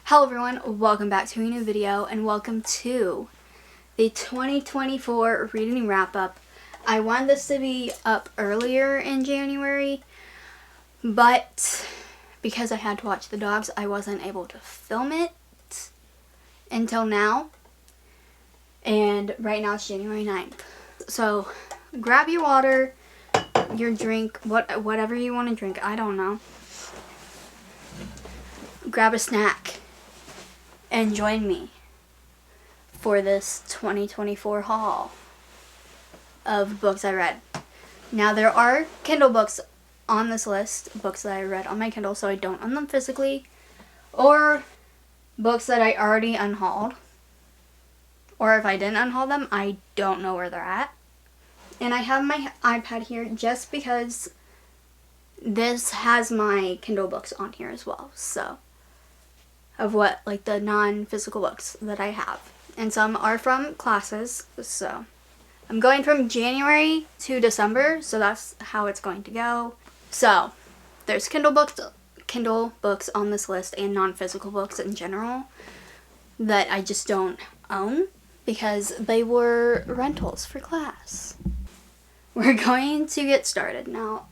Hello everyone, welcome back to a new video and welcome to the 2024 reading wrap up. I wanted this to be up earlier in January, but because I had to watch the dogs, I wasn't able to film it until now. And right now it's January 9th. So grab your water, your drink, whatever you want to drink, I don't know. Grab a snack and join me for this 2024 haul of books I read. Now there are Kindle books on this list, books that I read on my Kindle so I don't own them physically, or books that I already unhauled, or if I didn't unhaul them, I don't know where they're at. And I have my iPad here just because this has my Kindle books on here as well, so of what, like the non-physical books that I have. And some are from classes, so I'm going from January to December, so that's how it's going to go. So there's Kindle books on this list and non-physical books in general that I just don't own because they were rentals for class. We're going to get started now.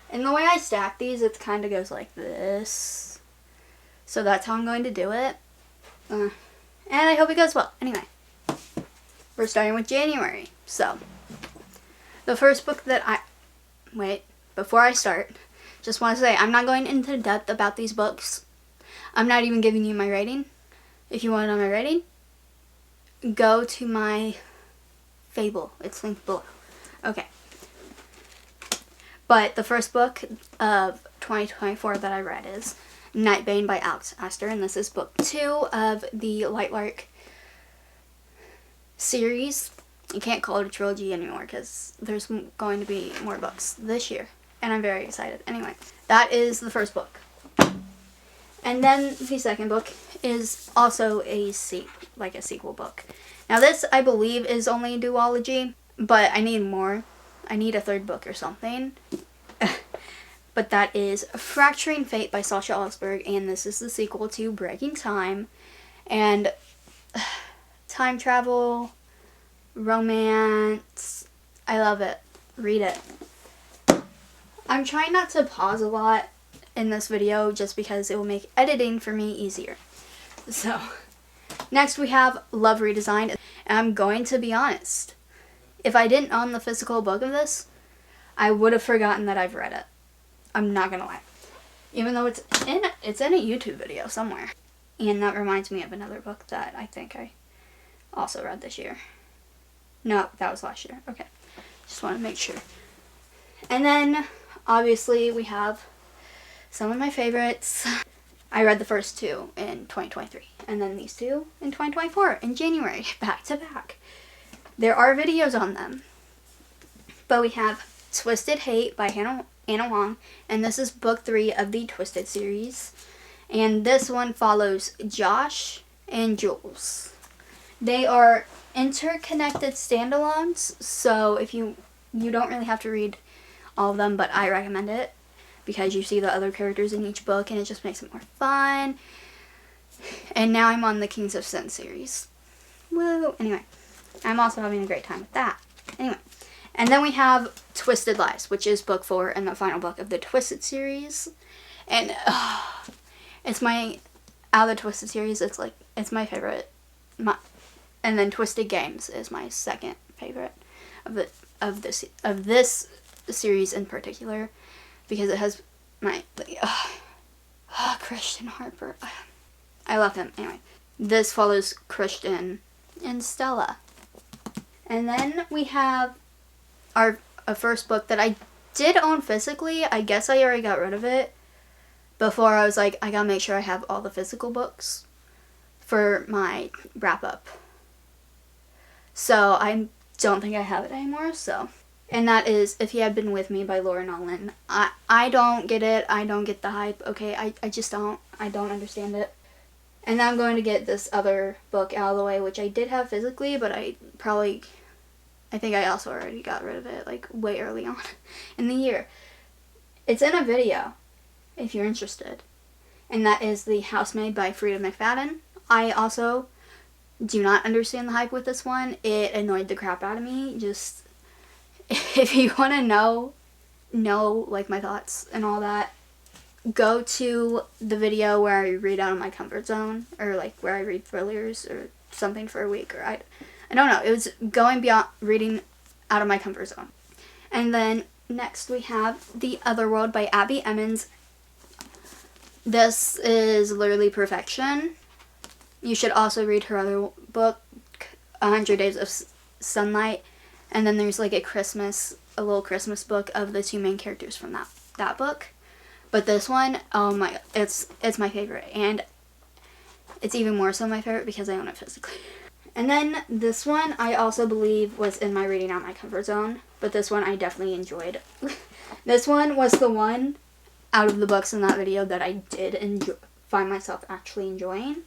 And the way I stack these, it kind of goes like this. So that's how I'm going to do it. And I hope it goes well. Anyway, we're starting with January. So, the first book that before I start, just want to say I'm not going into depth about these books. I'm not even giving you my rating. If you want to know my rating, go to my Fable. It's linked below. Okay. But the first book of 2024 that I read is Nightbane by Alex Astor, and this is book 2 of the Lightlark series. You can't call it a trilogy anymore because there's going to be more books this year, and I'm very excited. Anyway, that is the first book. And then the second book is also a sequel book. Now this, I believe, is only a duology, but I need more. I need a third book or something. But that is Fracturing Fate by Sasha Ellsberg, and this is the sequel to Breaking Time. And time travel, romance, I love it. Read it. I'm trying not to pause a lot in this video just because it will make editing for me easier. So, next we have Love Redesigned, and I'm going to be honest. If I didn't own the physical book of this, I would have forgotten that I've read it. I'm not gonna lie. Even though it's in a YouTube video somewhere. And that reminds me of another book that I think I also read this year. No, that was last year. Okay. Just want to make sure. And then, obviously, we have some of my favorites. I read the first two in 2023. And then these two in 2024 in January. Back to back. There are videos on them. But we have Twisted Hate by Anna Wong, and this is book 3 of the Twisted series, and this one follows Josh and Jules. They are interconnected standalones, so if you don't really have to read all of them, but I recommend it because you see the other characters in each book and it just makes it more fun. And now I'm on the Kings of Sin series. Woo! Anyway, I'm also having a great time with that. Anyway, and then we have Twisted Lies, which is book 4 and the final book of the Twisted series. And it's out of the Twisted series, it's my favorite. And then Twisted Games is my second favorite of this series in particular, because it has Christian Harper. I love him. Anyway, this follows Christian and Stella. And then we have a first book that I did own physically. I guess I already got rid of it before I was like, I gotta make sure I have all the physical books for my wrap up. So I don't think I have it anymore. So, and that is If He Had Been With Me by Laura Nolan. I don't get it. I don't get the hype. Okay, I just don't. I don't understand it. And now I'm going to get this other book out of the way, which I did have physically, but I think I also already got rid of it, like, way early on in the year. It's in a video, if you're interested. and that is The Housemaid by Frida McFadden. I also do not understand the hype with this one. It annoyed the crap out of me. Just, if you want to know like my thoughts and all that, go to the video where I read out of my comfort zone, or like where I read thrillers or something for a week, or I don't know. It was going beyond reading out of my comfort zone. And then next we have The Other World by Abby Emmons. This is literally perfection. You should also read her other book, 100 Days of Sunlight. And then there's like a little Christmas book of the two main characters from that book. But this one, oh my, it's my favorite. And it's even more so my favorite because I own it physically. And then this one I also believe was in my reading out my comfort zone. But this one I definitely enjoyed. This one was the one out of the books in that video that I did find myself actually enjoying.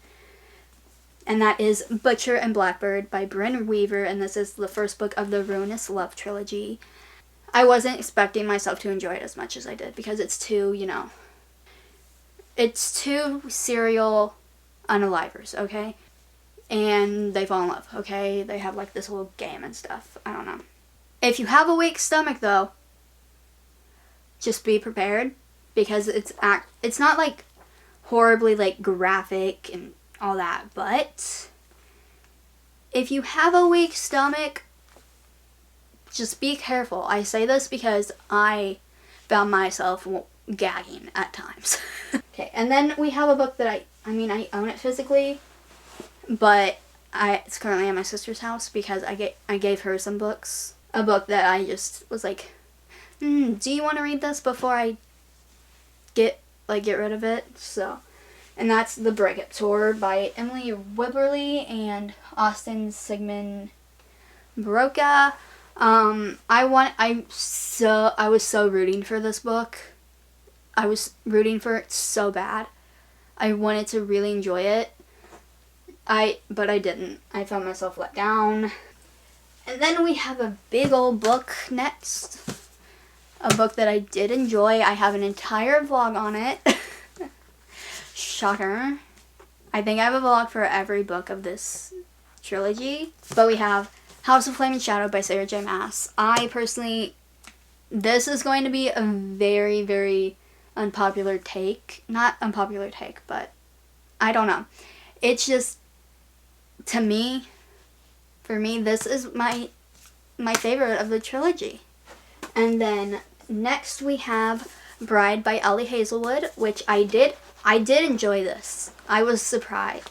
And that is Butcher and Blackbird by Bryn Weaver, and this is the first book of the Ruinous Love trilogy. I wasn't expecting myself to enjoy it as much as I did, because it's two, it's two serial unalivers, okay? And they fall in love, okay? They have like this little game and stuff. I don't know. If you have a weak stomach though, just be prepared, because it's not like horribly like graphic and all that, but if you have a weak stomach, just be careful. I say this because I found myself gagging at times. Okay, and then we have a book that I own it physically, but it's currently at my sister's house because I gave her some books. A book that I just was like, do you want to read this before I get rid of it? So, and that's The Breakup Tour by Emily Wibberley and Austin Sigmund Broca. I was so rooting for this book. I was rooting for it so bad. I wanted to really enjoy it. But I didn't. I found myself let down. And then we have a big old book next. A book that I did enjoy. I have an entire vlog on it. Shocker. I think I have a vlog for every book of this trilogy. But we have House of Flame and Shadow by Sarah J. Maas. I personally, this is going to be a very, very unpopular take. Not unpopular take, but I don't know. It's just, to me, for me, this is my favorite of the trilogy. And then next we have Bride by Ellie Hazelwood, which I did enjoy this. I was surprised.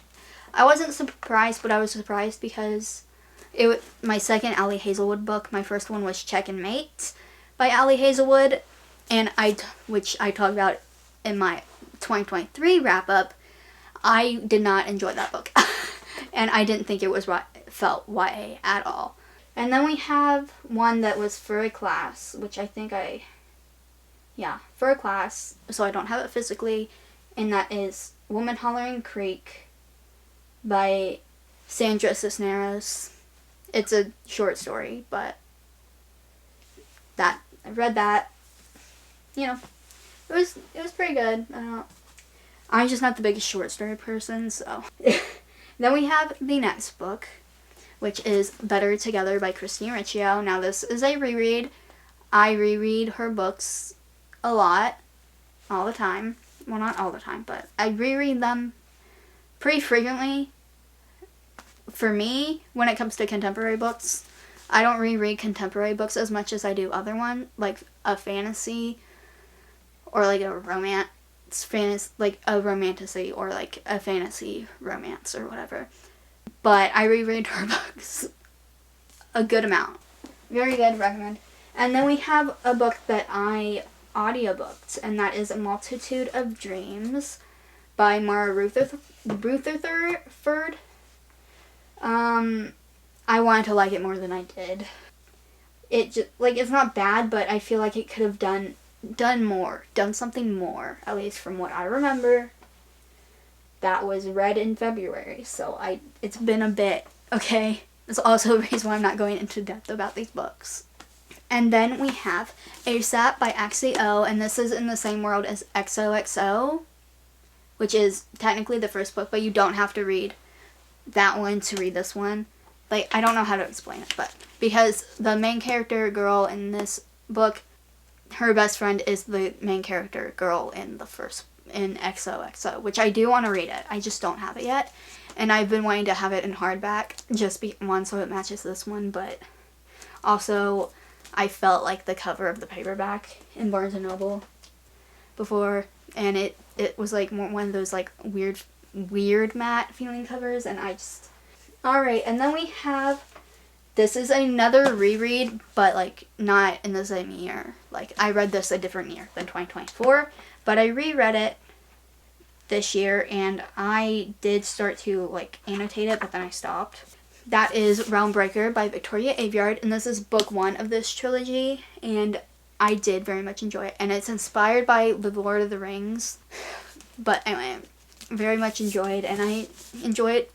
I wasn't surprised, but I was surprised because my second Ellie Hazelwood book, my first one was Check and Mate by Ellie Hazelwood, and which I talked about in my 2023 wrap up. I did not enjoy that book. And I didn't think it felt YA at all. And then we have one that was for a class, which I think for a class, so I don't have it physically, and that is Woman Hollering Creek by Sandra Cisneros. It's a short story, but I read that, it was pretty good. I'm just not the biggest short story person, so. Then we have the next book, which is Better Together by Christine Riccio. Now this is a reread. I reread her books a lot, all the time. Well, not all the time, but I reread them pretty frequently. For me, when it comes to contemporary books, I don't reread contemporary books as much as I do other ones, like a fantasy or like a romance. Like a romantasy or like a fantasy romance or whatever. But I reread her books a good amount. Very good, recommend. And then we have a book that I audiobooked, and that is A Multitude of Dreams by Mara Rutherford. I wanted to like it more than I did. It just, it's not bad, but I feel like it could have done something more, at least from what I remember. That was read in February, so it's been a bit, okay? That's also a reason why I'm not going into depth about these books. And then we have ASAP by XAO, and this is in the same world as XOXO. which is technically the first book, but you don't have to read that one to read this one. Like, I don't know how to explain it, but because the main character girl in this book, her best friend is the main character girl in XOXO, which I do want to read it. I just don't have it yet. And I've been wanting to have it in hardback, one, so it matches this one, but also I felt like the cover of the paperback in Barnes & Noble before, and it was like one of those like weird matte feeling covers, and I just... Alright, and then we have... This is another reread, but like not in the same year. Like, I read this a different year than 2024, but I reread it this year, and I did start to like annotate it, but then I stopped. That is Realm Breaker by Victoria Aveyard, and this is book 1 of this trilogy, and I did very much enjoy it, and it's inspired by The Lord of the Rings, but anyway, very much enjoyed, and I enjoyed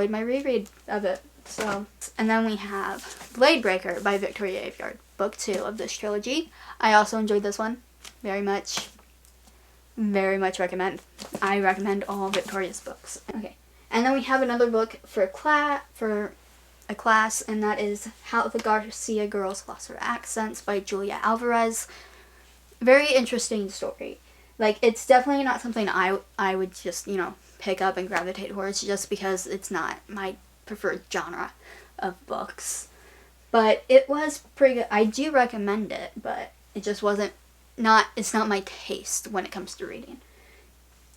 my reread of it. So, and then we have Blade Breaker by Victoria Aveyard, book 2 of this trilogy. I also enjoyed this one very much. Very much recommend. I recommend all Victoria's books. Okay. And then we have another book for a class, and that is How the Garcia Girls Lost Their Accents by Julia Alvarez. Very interesting story. Like, it's definitely not something I would just, pick up and gravitate towards, just because it's not my preferred genre of books. But it was pretty good. I do recommend it, but it just it's not my taste when it comes to reading.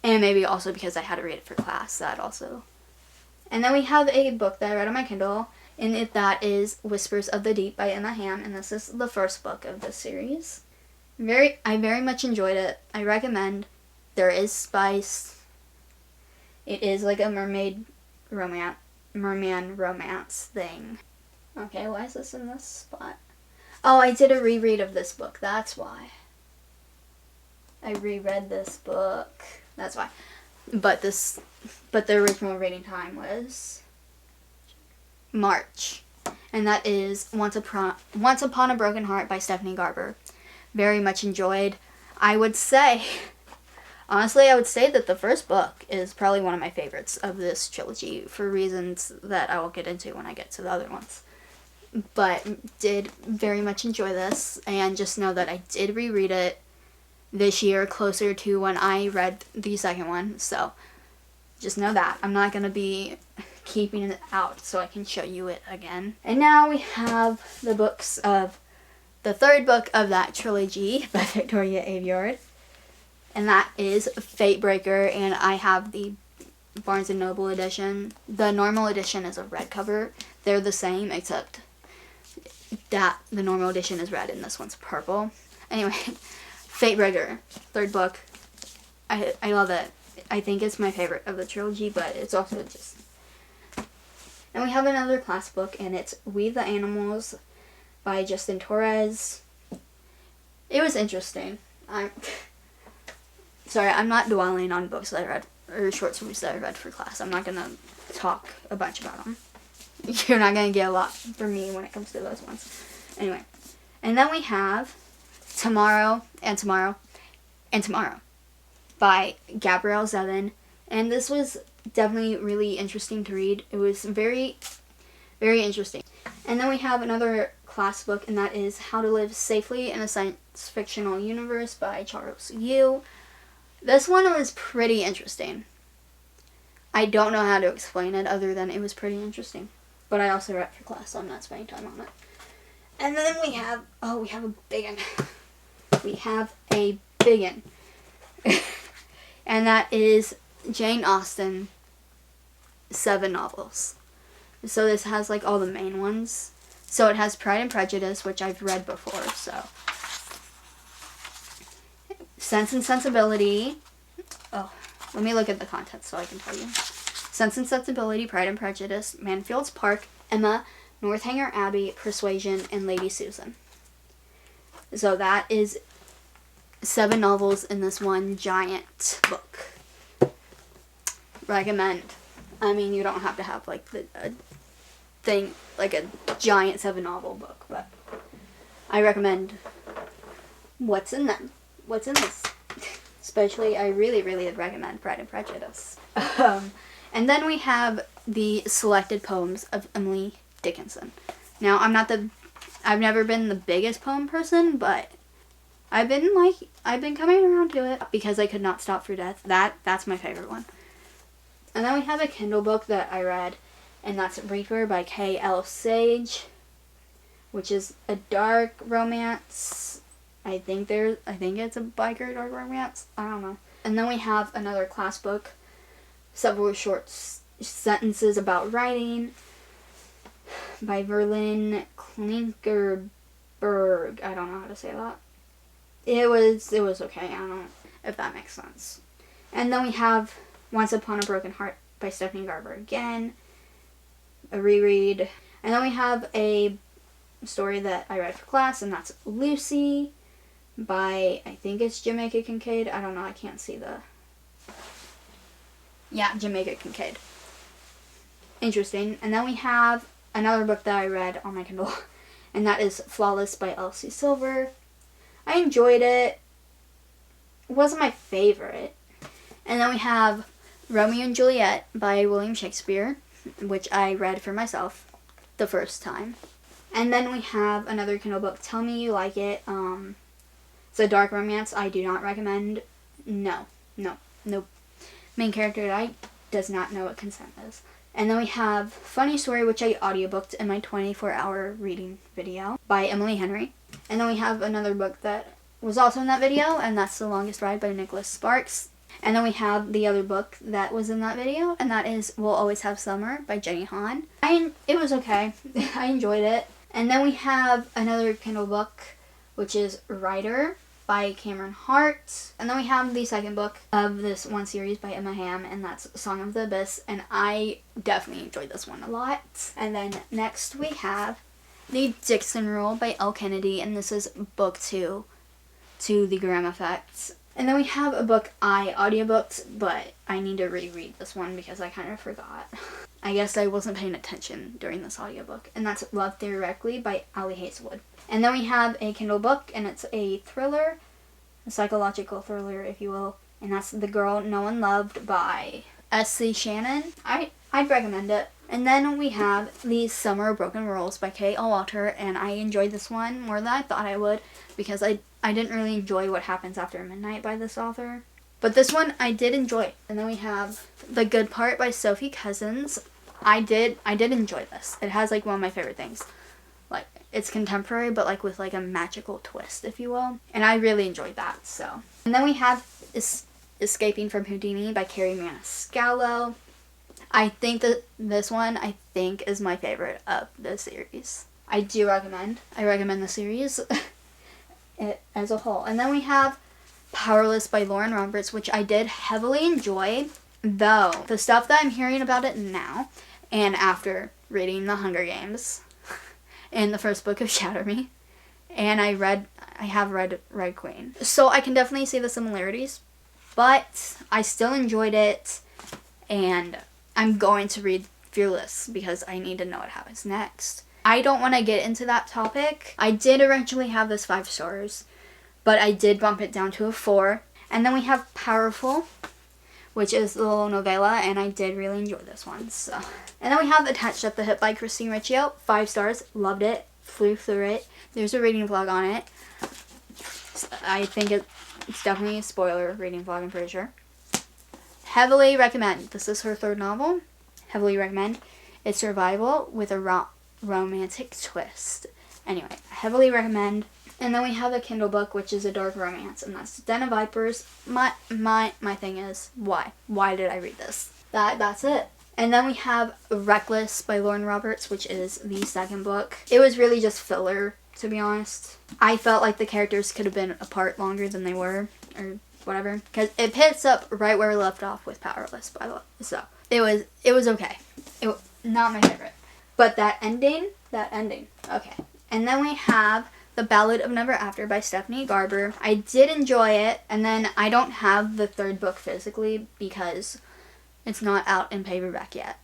And maybe also because I had to read it for class, that also. And then we have a book that I read on my Kindle, and that is Whispers of the Deep by Emma Ham, and this is the first book of this series. I very much enjoyed it. I recommend. There is spice. It is like a merman romance thing. Okay, why is this in this spot? Oh, I did a reread of this book, that's why. I reread this book. That's why. But the original reading time was March. And that is Once Upon a Broken Heart by Stephanie Garber. Very much enjoyed. Honestly, I would say that the first book is probably one of my favorites of this trilogy for reasons that I will get into when I get to the other ones. But did very much enjoy this, and just know that I did reread it this year, closer to when I read the second one, so just know that. I'm not going to be keeping it out so I can show you it again. And now we have the third book of that trilogy by Victoria Aveyard, and that is Fate Breaker, and I have the Barnes & Noble edition. The normal edition is a red cover. They're the same, except that the normal edition is red and this one's purple. Anyway, Fate Breaker, third book. I love it. I think it's my favorite of the trilogy, but it's also just... And we have another class book, and it's We the Animals by Justin Torres. It was interesting. Sorry, I'm not dwelling on books that I read, or short stories that I read for class. I'm not going to talk a bunch about them. You're not going to get a lot from me when it comes to those ones. Anyway, and then we have Tomorrow and Tomorrow and Tomorrow by Gabrielle Zevin, and this was definitely really interesting to read. It was very, very interesting. And then we have another class book, and that is How to Live Safely in a Science Fictional Universe by Charles Yu. This one was pretty interesting. I don't know how to explain it other than it was pretty interesting. But I also read it for class, so I'm not spending time on it. And then we have a big one. We have a big one. And that is Jane Austen, 7 novels. So this has like all the main ones. So it has Pride and Prejudice, which I've read before, so. Sense and Sensibility. Oh, let me look at the contents so I can tell you. Sense and Sensibility, Pride and Prejudice, Manfield's Park, Emma, Northanger Abbey, Persuasion, and Lady Susan. So that is 7 novels in this one giant book. Recommend. I mean, you don't have to have like a giant 7 novel book, but I recommend what's in them. What's in this? Especially, I really, really recommend Pride and Prejudice. And then we have the selected poems of Emily Dickinson. Now, I've never been the biggest poem person, but I've been coming around to it. Because I Could Not Stop for Death. That's my favorite one. And then we have a Kindle book that I read, and that's Reaper by K.L. Sage, which is a dark romance. I think it's a biker dark romance. I don't know. And then we have another class book, Several Short Sentences About Writing by Verlyn Klinkerberg. I don't know how to say that. It was okay. I don't know if that makes sense. And then we have Once Upon a Broken Heart by Stephanie Garber again, a reread. And then we have a story that I read for class, and that's Lucy by, I think it's Jamaica Kincaid. I don't know, I can't see the... Yeah, Jamaica Kincaid. Interesting. And then we have another book that I read on my Kindle, and that is Flawless by Elsie Silver. I enjoyed it. It wasn't my favorite. And then we have Romeo and Juliet by William Shakespeare, which I read for myself the first time. And then we have another Kindle book, Tell Me You Like It. It's a dark romance. I do not recommend. No. Main character does not know what consent is. And then we have Funny Story, which I audiobooked in my 24-hour reading video by Emily Henry. And then we have another book that was also in that video, and that's The Longest Ride by Nicholas Sparks. And then we have the other book that was in that video, and that is We'll Always Have Summer by Jenny Han. It was okay. I enjoyed it. And then we have another Kindle book, which is Writer by Cameron Hart. And then we have the second book of this one series by Emma Hamm, and that's Song of the Abyss, and I definitely enjoyed this one a lot. And then next we have The Dixon Rule by Elle Kennedy, and this is book 2 to The Graham Effect. And then we have a book I audiobooked, but I need to reread this one because I kind of forgot. I guess I wasn't paying attention during this audiobook. And that's Love Theoretically by Allie Hazelwood. And then we have a Kindle book, and it's a thriller, a psychological thriller, if you will. And that's The Girl No One Loved by S.C. Shannon. I'd recommend it. And then we have The Summer of Broken Rules by K.L. Walter, and I enjoyed this one more than I thought I would because I didn't really enjoy What Happens After Midnight by this author. But this one I did enjoy. And then we have The Good Part by Sophie Cousins. I did enjoy this. It has like one of my favorite things. Like, it's contemporary, but like with like a magical twist, if you will. And I really enjoyed that, so. And then we have Escaping from Houdini by Carrie Maniscalco. I think that this one, is my favorite of the series. I recommend the series as a whole. And then we have Powerless by Lauren Roberts, which I did heavily enjoy, though the stuff that I'm hearing about it now, and after reading The Hunger Games, and the first book of Shatter Me, and I have read Red Queen. So I can definitely see the similarities, but I still enjoyed it, and I'm going to read Fearless because I need to know what happens next. I don't want to get into that topic. I did originally have this 5 stars, but I did bump it down to a 4. And then we have Powerful, which is the little novella, and I did really enjoy this one. So, and then we have Attached at the Hip by Christine Riccio. 5 stars, loved it, flew through it. There's a reading vlog on it. I think it's definitely a spoiler reading vlog, I'm pretty sure. Heavily recommend. This is her 3rd novel. Heavily recommend. It's survival with a romantic twist. Anyway, heavily recommend. And then we have a Kindle book, which is a dark romance, and that's Den of Vipers. My thing is, why? Why did I read this? That's it. And then we have Reckless by Lauren Roberts, which is the 2nd book. It was really just filler, to be honest. I felt like the characters could have been apart longer than they were, or whatever, because it picks up right where we left off with Powerless, by the way. So it was okay. Not my favorite, but that ending, okay. And then we have The Ballad of Never After by Stephanie Garber. I did enjoy it, and then I don't have the 3rd book physically because it's not out in paperback yet,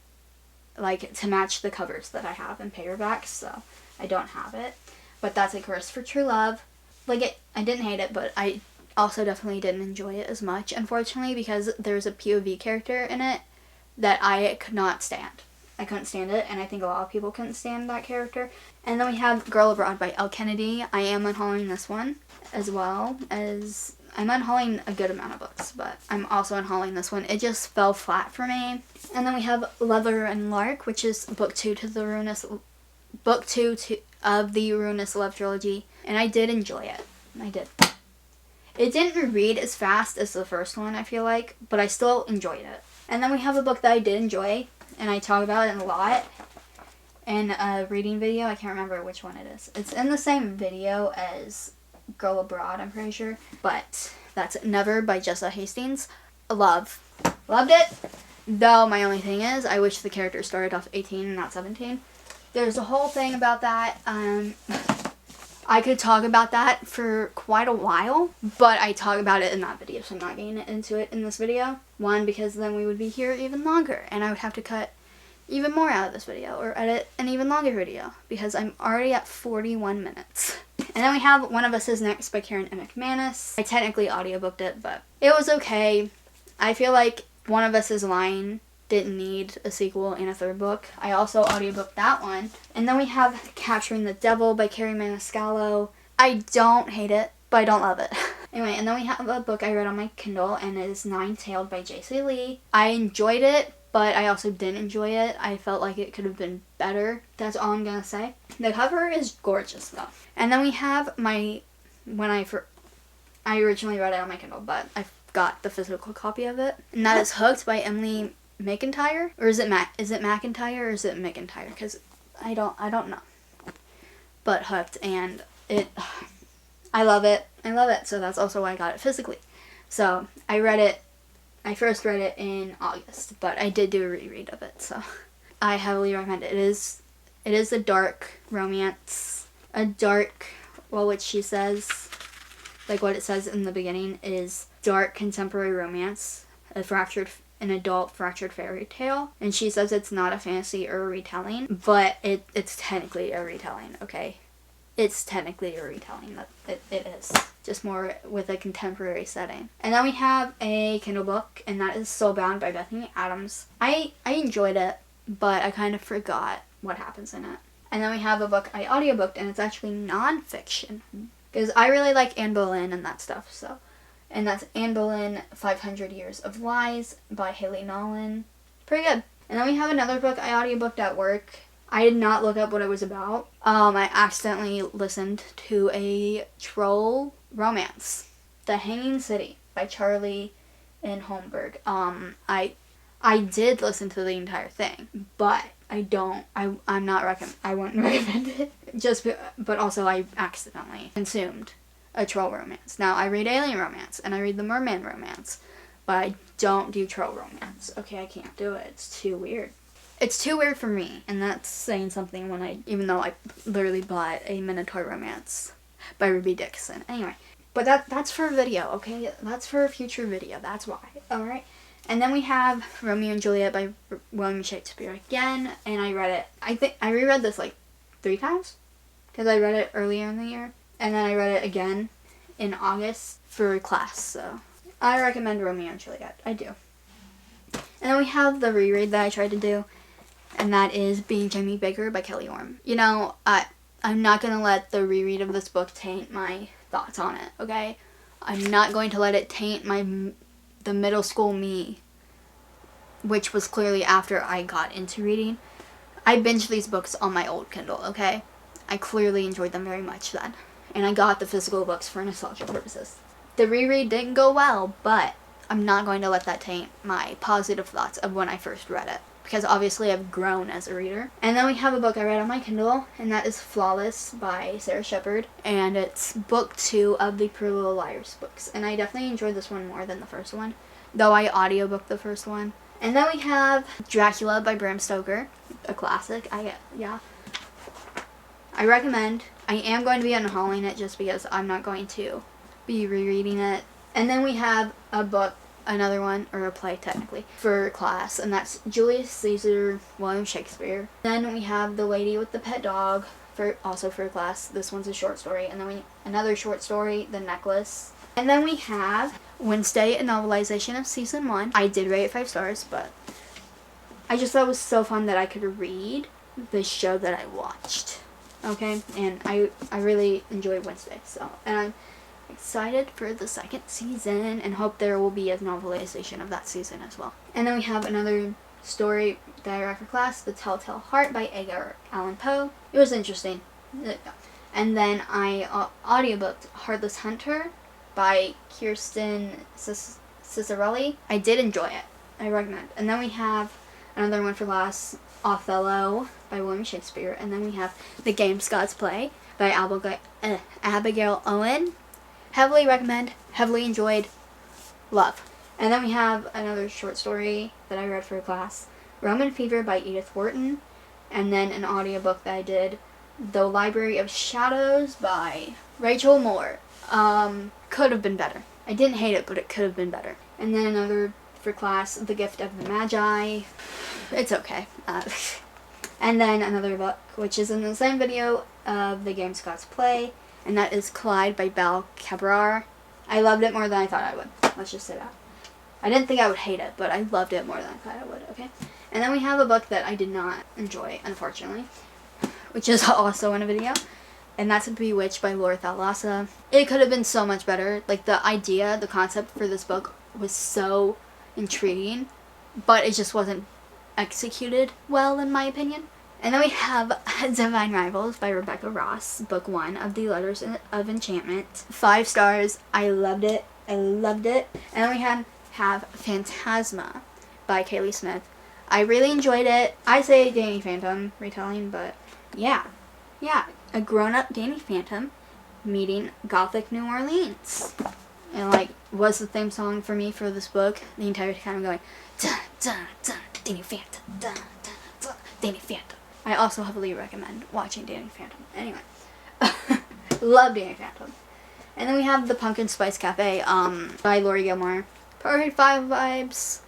like to match the covers that I have in paperback, so I don't have it. But that's A Curse for True Love. Like, I didn't hate it, but I also definitely didn't enjoy it as much, unfortunately, because there's a POV character in it that I could not stand. I couldn't stand it, and I think a lot of people couldn't stand that character. And then we have Girl Abroad by L. Kennedy. I am unhauling this one, as well as I'm unhauling a good amount of books, but I'm also unhauling this one. It just fell flat for me. And then we have Leather and Lark, which is book 2 of the Ruinous Love Trilogy, and I did enjoy it. I did. It didn't read as fast as the first one, I feel like, but I still enjoyed it. And then we have a book that I did enjoy, and I talk about it a lot in a reading video. I can't remember which one it is. It's in the same video as Girl Abroad, I'm pretty sure. But that's Never by Jessa Hastings. Loved it. Though my only thing is, I wish the character started off 18 and not 17. There's a whole thing about that. I could talk about that for quite a while, but I talk about it in that video, so I'm not getting into it in this video. One, because then we would be here even longer, and I would have to cut even more out of this video, or edit an even longer video, because I'm already at 41 minutes. And then we have One of Us Is Next by Karen M. McManus. I technically audiobooked it, but it was okay. I feel like One of Us Is Lying didn't need a sequel and a third book. I also audiobooked that one. And then we have Capturing the Devil by Carrie Maniscalco. I don't hate it, but I don't love it. Anyway, and then we have a book I read on my Kindle, and it is Nine-Tailed by J.C. Lee. I enjoyed it, but I also didn't enjoy it. I felt like it could have been better. That's all I'm gonna say. The cover is gorgeous, though. And then we have I originally read it on my Kindle, but I got the physical copy of it. And that is Hooked by Emily McIntyre, or is it McIntyre, or is it McIntyre? Because I don't know. But Hooked, and I love it. So that's also why I got it physically. So I first read it in August, but I did do a reread of it. So I heavily recommend it. It is a dark romance, which she says, like what it says in the beginning, is dark contemporary romance, an adult fractured fairy tale, and she says it's not a fantasy or a retelling, but it's technically a retelling, okay? It's technically a retelling. It is. Just more with a contemporary setting. And then we have a Kindle book, and that is Soulbound by Bethany Adams. I enjoyed it, but I kind of forgot what happens in it. And then we have a book I audiobooked, and it's actually nonfiction, because I really like Anne Boleyn and that stuff, so. And that's Anne Boleyn, 500 Years of Lies by Haley Nolan. Pretty good. And then we have another book I audiobooked at work. I did not look up what it was about. I accidentally listened to a troll romance, The Hanging City by Charlie and Holmberg. I did listen to the entire thing, but I wouldn't recommend it. But also I accidentally consumed a troll romance. Now, I read alien romance, and I read the merman romance, but I don't do troll romance. Okay, I can't do it. It's too weird. It's too weird for me, and that's saying something even though I literally bought a Minotaur romance by Ruby Dixon. Anyway, but that's for a video, okay? That's for a future video, that's why, alright? And then we have Romeo and Juliet by William Shakespeare again, and I read it, I think I reread this like 3 times, because I read it earlier in the year, and then I read it again in August for class, so I recommend Romeo and Juliet, I do. And then we have the reread that I tried to do, and that is Being Jamie Baker by Kelly Orme. You know, I'm not going to let the reread of this book taint my thoughts on it, okay? I'm not going to let it taint the middle school me, which was clearly after I got into reading. I binged these books on my old Kindle, okay? I clearly enjoyed them very much then. And I got the physical books for nostalgia purposes. The reread didn't go well, but I'm not going to let that taint my positive thoughts of when I first read it, because obviously I've grown as a reader. And then we have a book I read on my Kindle, and that is Flawless by Sarah Shepard, and it's book 2 of the Pretty Little Liars books, and I definitely enjoyed this one more than the first one, though I audiobooked the first one. And then we have Dracula by Bram Stoker, a classic. I recommend. I am going to be unhauling it just because I'm not going to be rereading it. And then we have a book, another one, or a play technically, for class, and that's Julius Caesar, William Shakespeare. Then we have The Lady with the Pet Dog, also for class. This one's a short story. And then another short story, The Necklace And then we have Wednesday, a novelization of season 1. I did rate it 5 stars, but I just thought it was so fun that I could read the show that I watched. Okay, and I really enjoyed Wednesday, so, and I'm excited for the 2nd season and hope there will be a novelization of that season as well. And then we have another story that I read for class, The Telltale Heart by Edgar Allan Poe. It was interesting. And then I audiobooked Heartless Hunter by Kirsten Cicerelli. I did enjoy it. I recommend. And then we have another one for class, Othello by William Shakespeare. And then we have The Games Gods Play by Abigail Owen. Heavily recommend, heavily enjoyed, love. And then we have another short story that I read for class, Roman Fever by Edith Wharton. And then an audiobook that I did, The Library of Shadows by Rachel Moore. Could have been better. I didn't hate it, but it could have been better. And then another for class, The Gift of the Magi. It's okay. And then another book, which is in the same video of The Games Gods Play, and that is Collide by Belle Cabrar. I loved it more than I thought I would. Let's just say that. I didn't think I would hate it, but I loved it more than I thought I would, okay? And then we have a book that I did not enjoy, unfortunately, which is also in a video, and that's Bewitched by Laura Thalassa. It could have been so much better. Like, the idea, the concept for this book was so intriguing, but it just wasn't executed well, in my opinion. And then we have Divine Rivals by Rebecca Ross, book 1 of the Letters of Enchantment. 5 stars. I loved it. I loved it. And then we have Phantasma by Kaylee Smith. I really enjoyed it. I say Danny Phantom retelling, but yeah. A grown-up Danny Phantom meeting Gothic New Orleans. And like, was the theme song for me for this book the entire time, going dun dun dun, Danny Phantom, dun dun dun, Danny Phantom. I also heavily recommend watching Danny Phantom. Anyway, love Danny Phantom. And then we have The Pumpkin Spice Cafe by Lori Gilmore. Perfect 5 vibes.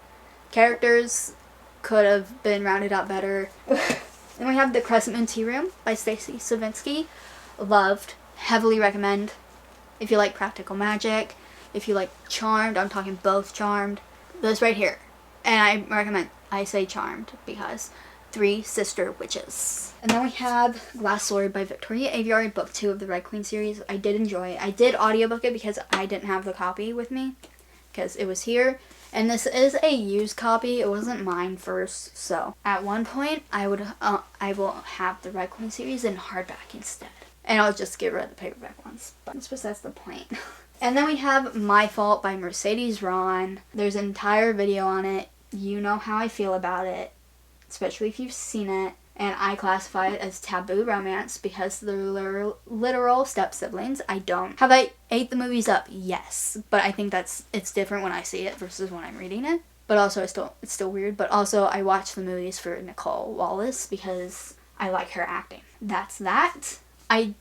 Characters could have been rounded out better. Then we have The Crescent Moon Tea Room by Stacy Savinsky. Loved. Heavily recommend. If you like practical magic, if you like Charmed, I'm talking both Charmed. This right here. And I recommend, I say Charmed because 3 sister witches. And then we have Glass Sword by Victoria Aveyard, book 2 of the Red Queen series. I did enjoy it. I did audiobook it because I didn't have the copy with me because it was here. And this is a used copy. It wasn't mine first. So at one point I will have the Red Queen series in hardback instead. And I'll just get rid of the paperback ones. But that's besides the point. And then we have My Fault by Mercedes Ron. There's an entire video on it. You know how I feel about it, especially if you've seen it. And I classify it as taboo romance because they're literal step-siblings. I don't. Have I ate the movies up? Yes. But I think it's different when I see it versus when I'm reading it. But also, it's still weird. But also, I watch the movies for Nicole Wallace because I like her acting. That's that. I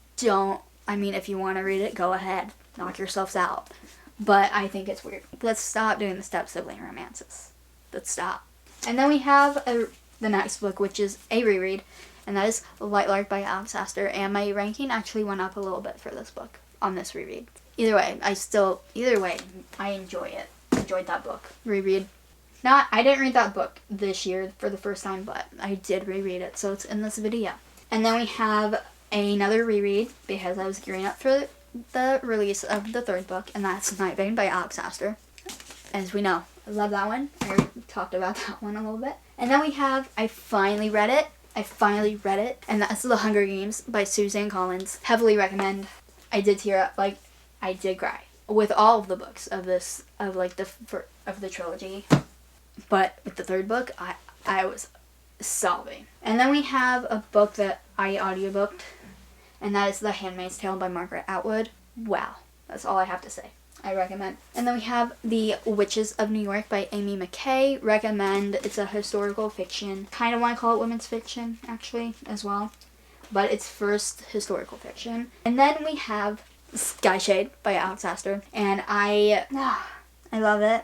mean, if you want to read it, go ahead. Knock yourselves out. But I think it's weird. Let's stop doing the step-sibling romances. Let's stop. And then we have the next book, which is a reread, and that is Light Lark by Alex Astor. And my ranking actually went up a little bit for this book on this reread. Either way, I enjoy it. Enjoyed that book. Reread. I didn't read that book this year for the first time, but I did reread it, so it's in this video. And then we have another reread because I was gearing up for the release of the 3rd book, and that's Nightbane by Alex Astor. As we know, I love that one. I already talked about that one a little bit. And then we have, I finally read it, and that's The Hunger Games by Suzanne Collins. Heavily recommend. I did tear up, like, I did cry with all of the books of this, of the trilogy. But with the 3rd book, I was sobbing. And then we have a book that I audiobooked, and that is The Handmaid's Tale by Margaret Atwood. Wow. That's all I have to say. I recommend. And then we have The Witches of New York by Amy McKay. Recommend. It's a historical fiction. Kind of want to call it women's fiction, actually, as well. But it's first historical fiction. And then we have Skyshade by Alex Astor. And I love it.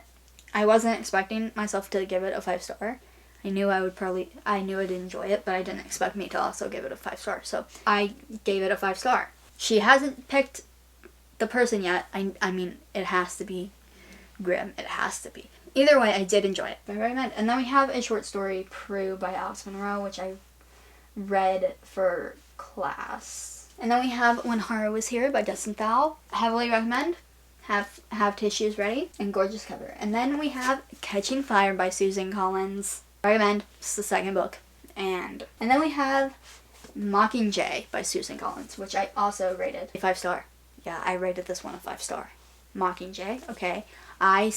I wasn't expecting myself to give it a 5-star. I knew I'd enjoy it, but I didn't expect me to also give it a 5-star. So I gave it a 5-star. She hasn't picked the person yet. I mean, it has to be grim. It has to be. Either way, I did enjoy it. I recommend. And then we have a short story, Prue by Alex Monroe, which I read for class. And then we have When Horror Was Here by Dustin Thal. Heavily recommend. Have tissues ready, and gorgeous cover. And then we have Catching Fire by Susan Collins. Recommend. It's the second book. And then we have Mockingjay by Susan Collins, which I also rated a 5-star. Yeah, I rated this one a 5-star. Mockingjay, okay. I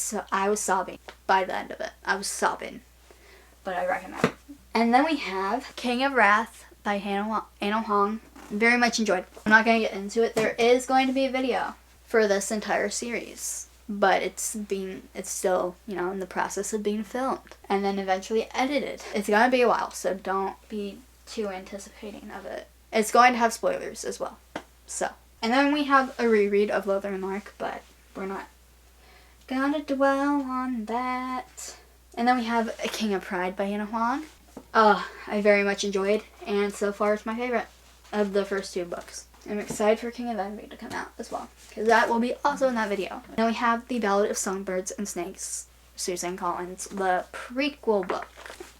was sobbing by the end of it. I was sobbing, but I recommend it. And then we have King of Wrath by Hannah Hong. Very much enjoyed. I'm not going to get into it. There is going to be a video for this entire series, but it's still, you know, in the process of being filmed and then eventually edited. It's going to be a while, so don't be too anticipating of it. It's going to have spoilers as well. So, and then we have a reread of Lothar and Lark, but we're not gonna dwell on that. And then we have A King of Pride by Hannah Huang. I very much enjoyed, and so far it's my favorite of the first 2 books. I'm excited for King of Envy to come out as well, because that will be also in that video. And then we have The Ballad of Songbirds and Snakes, Susan Collins, the prequel book.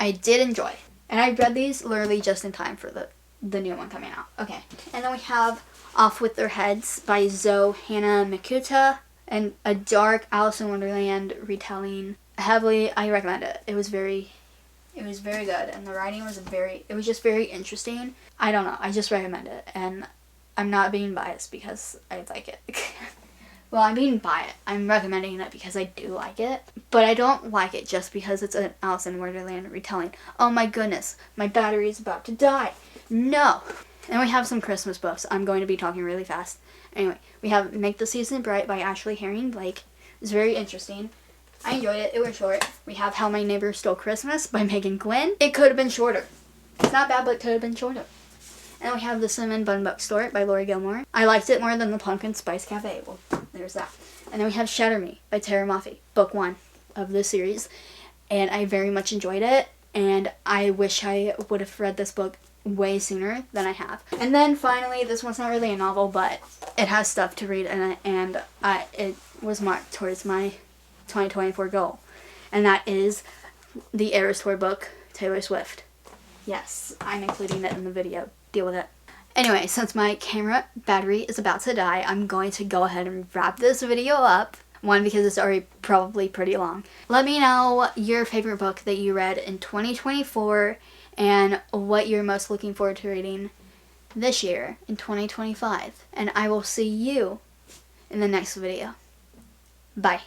I did enjoy, and I read these literally just in time for the new one coming out. Okay, and then we have Off With Their Heads by Zoe Hannah Mikuta, and a dark Alice in Wonderland retelling. Heavily, I recommend it. It was very good, and the writing was it was just very interesting. I don't know, I just recommend it, and I'm not being biased because I like it. Well, I'm being biased. I'm recommending it because I do like it, but I don't like it just because it's an Alice in Wonderland retelling. Oh my goodness, my battery is about to die. No. And we have some Christmas books. I'm going to be talking really fast. Anyway, we have Make the Season Bright by Ashley Herring Blake. It's very interesting. I enjoyed it. It was short. We have How My Neighbor Stole Christmas by Megan Glynn. It could have been shorter. It's not bad, but it could have been shorter. And we have The Cinnamon Bun Bookstore by Lori Gilmore. I liked it more than The Pumpkin Spice Cafe. Well, there's that. And then we have Shatter Me by Tara Maffey, book 1 of the series. And I very much enjoyed it. And I wish I would have read this book way sooner than I have. And then finally, this one's not really a novel, but it has stuff to read in it, and it was marked towards my 2024 goal. And that is the Eras Tour book, Taylor Swift. Yes, I'm including it in the video. Deal with it. Anyway, since my camera battery is about to die, I'm going to go ahead and wrap this video up. One, because it's already probably pretty long. Let me know your favorite book that you read in 2024 and what you're most looking forward to reading this year in 2025. And I will see you in the next video. Bye.